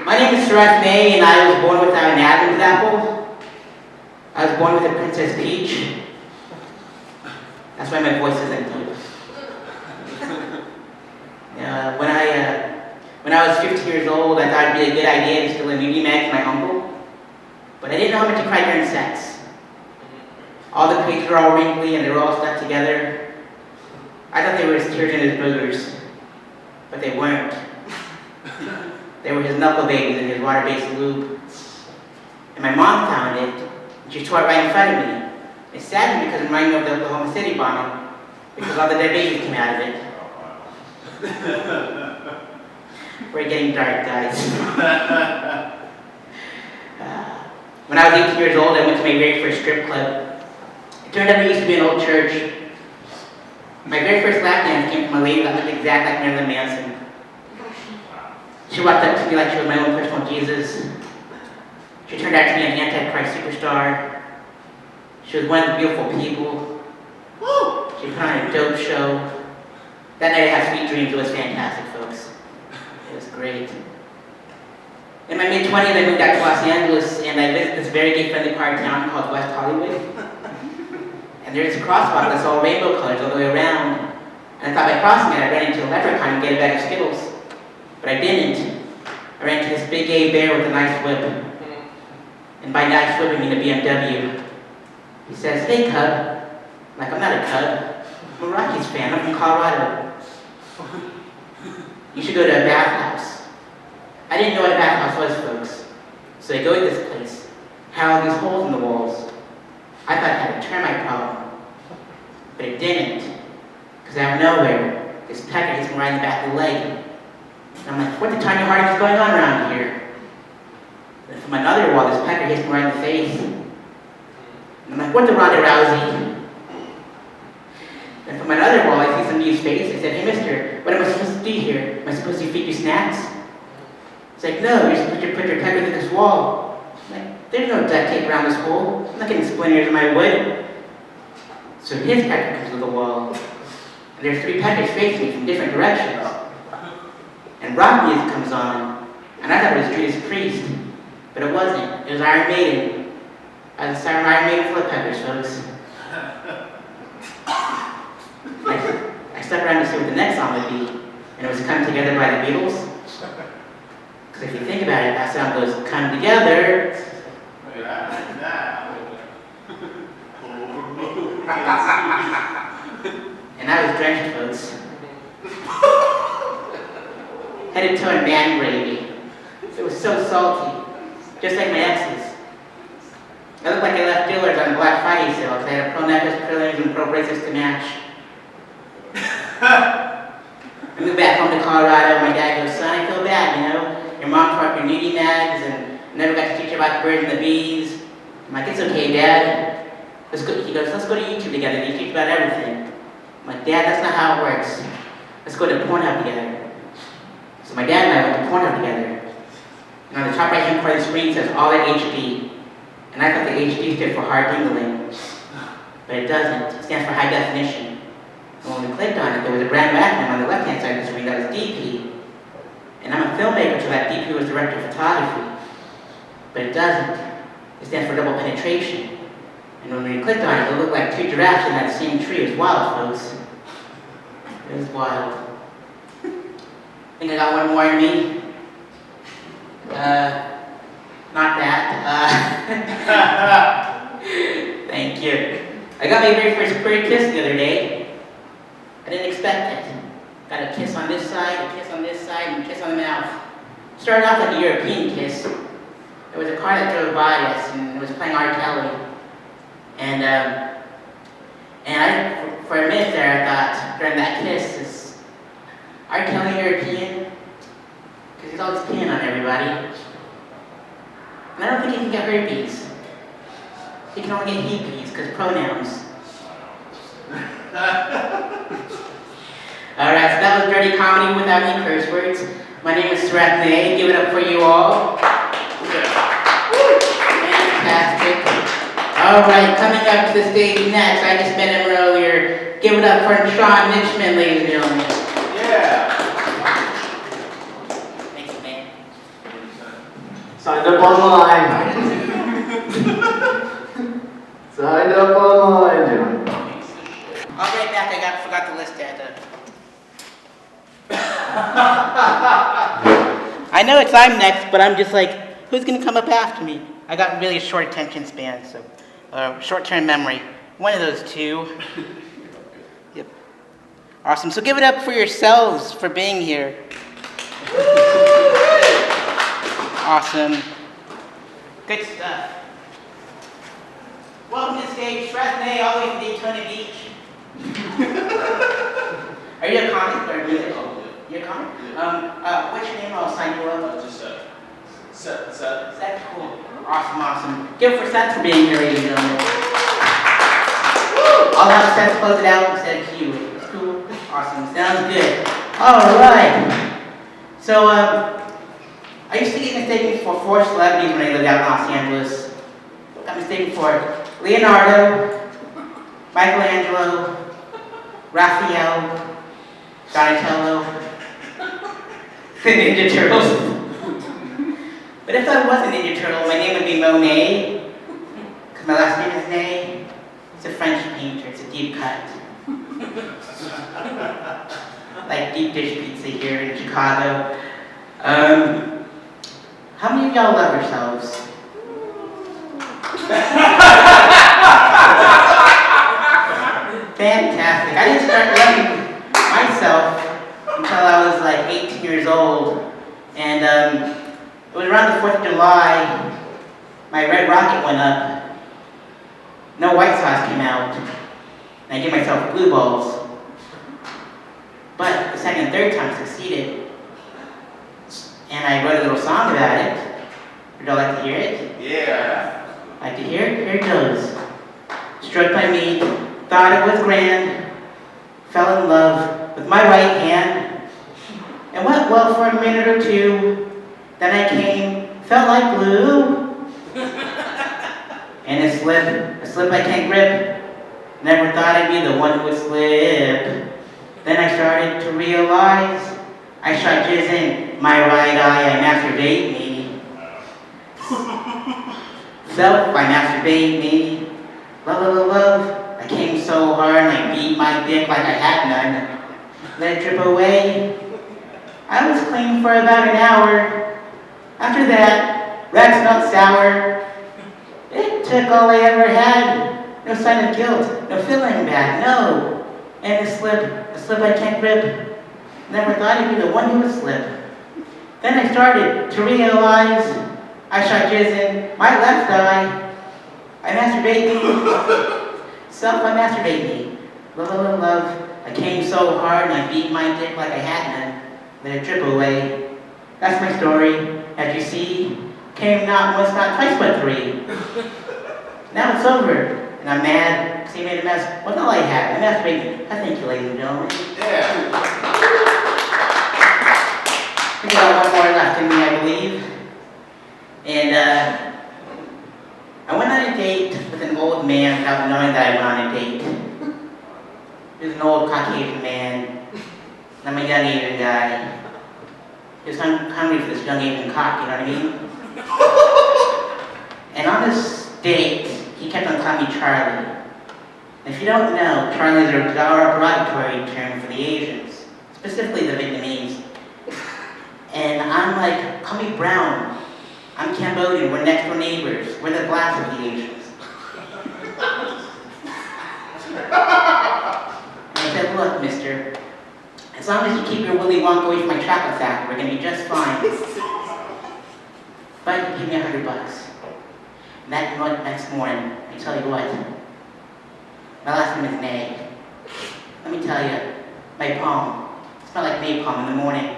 My name is May, and I was born without an Adam's apple. I was born with a Princess Peach. That's why my voice isn't deep. When I was 15 years old, I thought it'd be a good idea to steal a nudie mag from my uncle. But I didn't know how much he cried during sex. All the pages were all wrinkly and they were all stuck together. I thought they were his tears and his boogers, but they weren't. They were his knuckle babies and his water-based lube. And my mom found it, and she tore it right in front of me. It saddened me because it reminded me of the Oklahoma City bombing, because all the dead babies came out of it. We're getting dark, guys. When I was 18 years old, I went to my very first strip club. It turned out it used to be an old church. My very first lap dance came from a lady that looked exactly like Marilyn Manson. She walked up to me like she was my own personal Jesus. She turned out to be an Antichrist superstar. She was one of the beautiful people. She put on a dope show. That night I had sweet dreams. It was fantastic, folks. It was great. In my mid-20s, I moved out to Los Angeles, and I visited this very gay-friendly part of town called West Hollywood. And there's a crosswalk that's all rainbow colors all the way around. And I thought by crossing it, I'd run into a leprechaun and get a bag of Skittles. But I didn't. I ran into this big gay bear with a nice whip. And by nice whip, I mean a BMW. He says, "Hey, cub." I'm like, "I'm not a cub. I'm a Rockies fan. I'm from Colorado. You should go to a bathhouse." I didn't know what a bathhouse was, folks. So I go to this place. Had all these holes in the walls. I thought I had a termite problem. But it didn't. Because out of nowhere, this pecker hits me right in the back of the leg. And I'm like, what the tiny heart is going on around here? And from another wall, this pecker hits me right in the face. And I'm like, what the Ronda Rousey? And from another wall, I see somebody's face. I said, "Hey, mister, what am I supposed to do here? Am I supposed to feed you snacks?" It's like, "No, you're supposed to put your pecker through this wall." I'm like, "There's no duct tape around this hole. I'm not getting splinters in my wood." So his pecker comes to the wall. And there's three peckers facing me from different directions. And rock music comes on, and I thought it was Judas Priest, but it wasn't. It was Iron Maiden. I was a Iron Maiden full of peppers, folks. I stuck around to see what the next song would be, and it was "Come Together" by the Beatles. Because if you think about it, that song goes, "Come together." And I was drenched, folks. Headed to a man gravy. It was so salty, just like my ex's. I looked like I left Dillard's on the Black Friday sale because I had a pro necklace, pro earrings, and pro bracelets to match. I moved back home to Colorado. My dad goes, "Son, I feel bad, you know. Your mom taught your nudie mags and never got to teach you about the birds and the bees." I'm like, "It's okay, Dad. Let's go." He goes, "Let's go to YouTube together and you teach about everything." I'm like, "Dad, that's not how it works. Let's go to Pornhub together." So my dad and I went to Pornhub together. And on the top right-hand corner of the screen says all at HD. And I thought the HD stood for hard dingling. But it doesn't. It stands for high definition. And when we clicked on it, there was a brand new acronym on the left-hand side of the screen that was DP. And I'm a filmmaker, so that DP was director of photography. But it doesn't. It stands for double penetration. And when we clicked on it, it looked like two giraffes in that same tree. It was wild, folks. It was wild. I think I got one more in me. Not that. Thank you. I got my very first queer kiss the other day. I didn't expect it. Got a kiss on this side, a kiss on this side, and a kiss on the mouth. Started off like a European kiss. There was a car that drove by us, and it was playing R. Kelly. And I, for a minute there, I thought, during that kiss, is R. Kelly European? Because he's always peeing on everybody. And I don't think he can get herpes. He can only get he-peas, because pronouns. Alright, so that was dirty comedy without any curse words. My name is Srathney. Give it up for you all. Fantastic. Alright, coming up to the stage next, I just met him earlier. Give it up for Sean Mitchman, ladies and gentlemen. Yeah. Thanks, man. Signed up online. Signed up online, John. I'll be right back. I forgot the list at I know I'm next, but I'm just like, who's gonna come up after me? I got really short attention span, so short-term memory. One of those two. Yep. Awesome. So give it up for yourselves for being here. Awesome. Good stuff. Welcome to the stage, Fresnay, all the way from Daytona Beach. Are you a comic or music? You're a comic? What's your name? I'll sign you up. Just Seth. Seth, cool. Awesome. Give it for Seth for being here, ladies and gentlemen. I'll have Seth close it out instead of you. It's cool. Awesome. Sounds good. All right. So, I used to get mistaken for 4 celebrities when I lived out in Los Angeles. Got mistaken for Leonardo, Michelangelo, Raphael, Donatello, the Ninja Turtles. But if I was a Ninja Turtle, my name would be Monet, because my last name is Ney. It's a French painter, it's a deep cut. Like deep dish pizza here in Chicago. How many of y'all love yourselves? Fantastic. I didn't start loving myself until I was like 18 years old. And it was around the 4th of July, my red rocket went up. No white sauce came out. And I gave myself blue balls. But the second and third time succeeded. And I wrote a little song about it. Would y'all like to hear it? Yeah. Like to hear it? Here it goes. Struck by me, thought it was grand, fell in love with my right hand, and went well for a minute or two. Then I came, felt like glue, and a slip I can't grip. Never thought I'd be the one who would slip. Then I started to realize I shot jizz in my right eye, I masturbate me. Self, I masturbate me. Love, I came so hard and I beat my dick like I had none. Let it drip away. I was clean for about an hour. After that, rag smelled sour. It took all I ever had. No sign of guilt, no feeling bad, no. And a slip I can't grip. Never thought I'd be the one who would slip. Then I started to realize I shot jizz in my left eye. I masturbate me. Self, I masturbate me. Love. I came so hard and I beat my dick like I had none. Let it drip away. That's my story. As you see, came not once, not twice, but 3. Now it's over. And I'm mad because he made a mess. Well, not all I had. I masturbated. I thank you, ladies and gentlemen. Yeah. We got one more left in me, I believe. And I went on a date with an old man without knowing that I went on a date. He was an old Caucasian man. And I'm a young Asian guy. He was hungry for this young Asian cock, you know what I mean? And on this date, he kept on calling me Charlie. And if you don't know, Charlie is a derogatory term for the Asians, specifically the Vietnamese. And I'm like, call me Brown. I'm Cambodian, we're next door neighbors. We're the blacks of the Asians. And I said, look, mister, as long as you keep your Willy Wonka away from my chocolate factory, we're gonna be just fine. But give me $100. That next morning, I tell you what, my last name is Ney. Let me tell you, my palm smelled like napalm in the morning.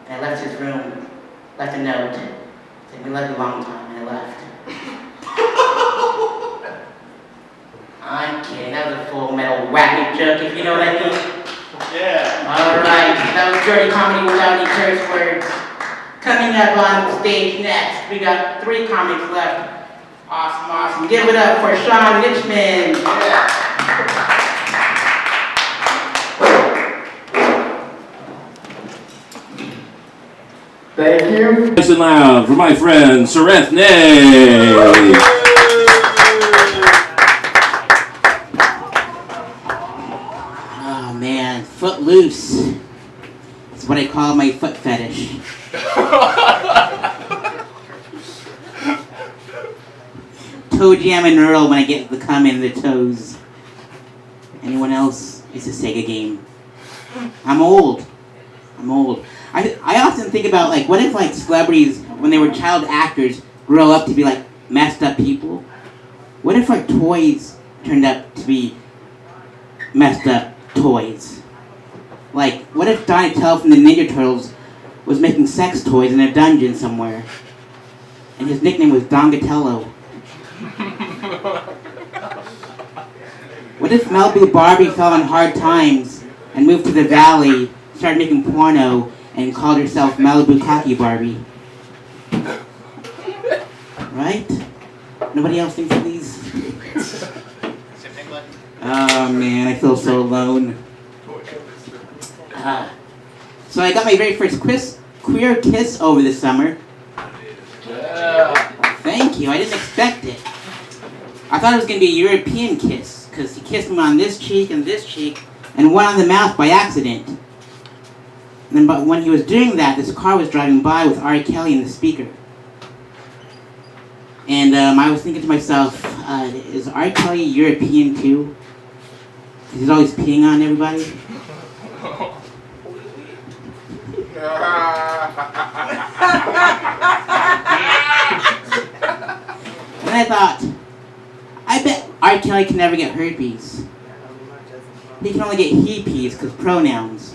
And I left his room, left a note, said, we love you a long time, and I left. I'm kidding, that was a full metal wacky joke, if you know what I mean. Yeah. Alright, that was dirty comedy without any curse words. Coming up on stage next, we got 3 comics left. Awesome. Give it up for Sean Richmond. Yeah. Thank you. Nice and loud for my friend, Sareth Nay. Oh man, Footloose. It's what I call my foot fetish. Toe jam and Earl when I get the cum in the toes. Anyone else? It's a Sega game. I'm old. I often think about, like, what if, like, celebrities, when they were child actors, grow up to be, like, messed up people? What if our toys turned up to be messed up toys? Like, what if Donatello from the Ninja Turtles was making sex toys in a dungeon somewhere? And his nickname was Dongatello. What if Malibu Barbie fell on hard times and moved to the valley, started making porno, and called herself Malibu Cocky Barbie? Right? Nobody else thinks of these? Oh man, I feel so alone. So I got my very first queer kiss over the summer. Thank you, I didn't expect it. I thought it was going to be a European kiss, because he kissed me on this cheek, and one on the mouth by accident. And then, but when he was doing that, this car was driving by with R. Kelly in the speaker. And I was thinking to myself, is R. Kelly European too? Because he's always peeing on everybody. And I thought, I bet R. Kelly can never get herpes. He can only get he-peas because pronouns.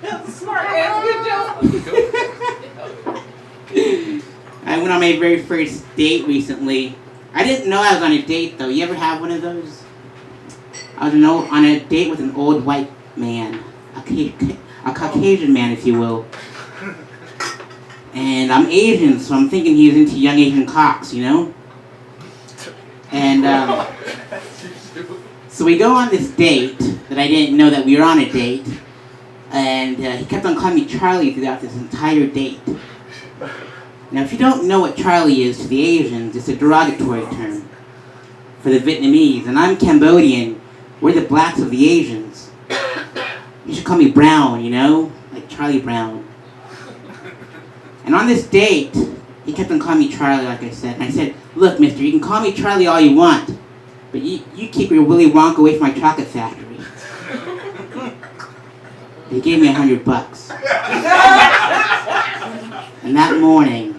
That's a smart answer. Good job. I went on my very first date recently. I didn't know I was on a date though. You ever have one of those? I was on a date with an old white man. A Caucasian man, if you will. And I'm Asian, so I'm thinking he's into young Asian cocks, you know? And so we go on this date that I didn't know that we were on a date. And he kept on calling me Charlie throughout this entire date. Now, if you don't know what Charlie is to the Asians, it's a derogatory term for the Vietnamese. And I'm Cambodian. We're the blacks of the Asians. You should call me Brown, you know? Like Charlie Brown. And on this date, he kept on calling me Charlie, like I said. And I said, look, mister, you can call me Charlie all you want, but you keep your Willy Wonka away from my chocolate factory. He gave me $100. And that morning,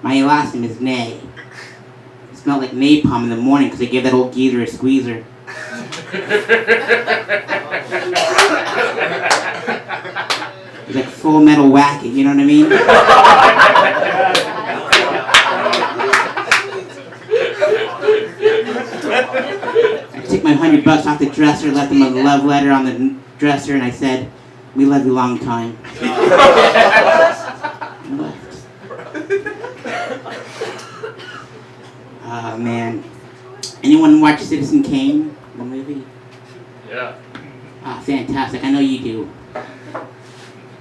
my last name is Nay. It smelled like napalm in the morning because I gave that old geezer a squeezer. It was like Full Metal Whack-It, you know what I mean? I took my $100 off the dresser, left him a love letter on the dresser, and I said, we love you long time. And left. Oh man. Anyone watch Citizen Kane, the movie? Yeah. Ah, fantastic. I know you do.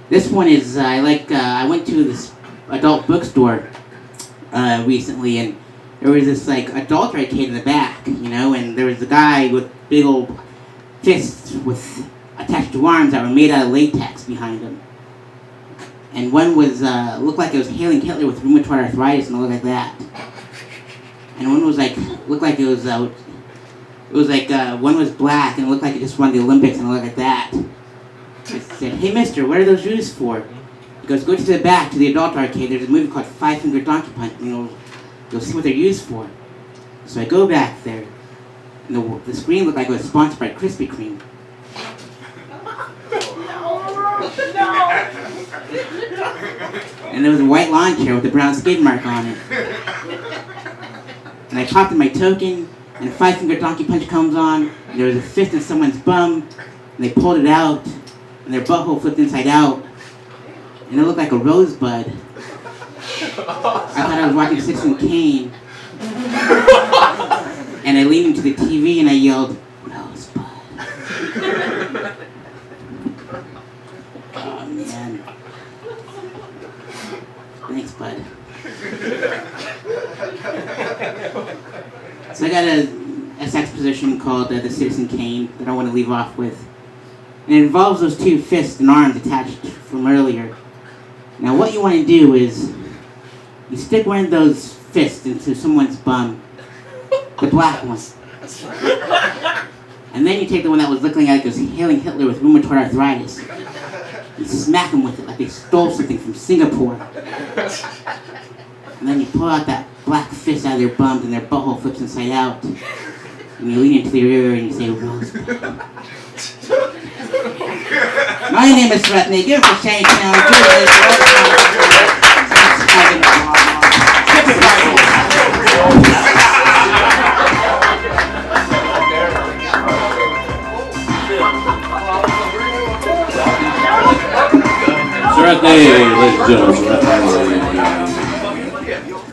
This one is, I went to this adult bookstore recently, and there was this, like, adult arcade in the back, you know, and there was a guy with big old fists with attached to arms that were made out of latex behind him. And one was, looked like it was hailing Hitler with rheumatoid arthritis, and it looked like that. And one was like, looked like it was one was black, and it looked like it just won the Olympics, and it looked like that. I said, hey mister, what are those used for? He goes, go to the back, to the adult arcade, there's a movie called Five Finger Donkey Punch, and you'll see what they're used for. So I go back there, and the screen looked like it was sponsored by Krispy Kreme. And there was a white lawn chair with a brown skid mark on it. And I popped in my token, and a Five Finger Donkey Punch comes on, and there was a fist in someone's bum, and they pulled it out, and their butthole flipped inside out, and it looked like a rosebud. I thought I was watching Citizen Kane. And I leaned into the TV and I yelled, Rosebud. Oh, man. Thanks, bud. So I got a SX position called the Citizen Cane that I want to leave off with. And it involves those two fists and arms attached from earlier. Now what you want to do is, you stick one of those fists into someone's bum, the black one. And then you take the one that was looking like it was hailing Hitler with rheumatoid arthritis. You smack them with it like they stole something from Singapore. And then you pull out that black fist out of their bums and their butthole flips inside out. And you lean into their ear and you say, Rosebud. My name is Shanty. Give it for Shantytown. Surreth, ladies and gentlemen, Surreth.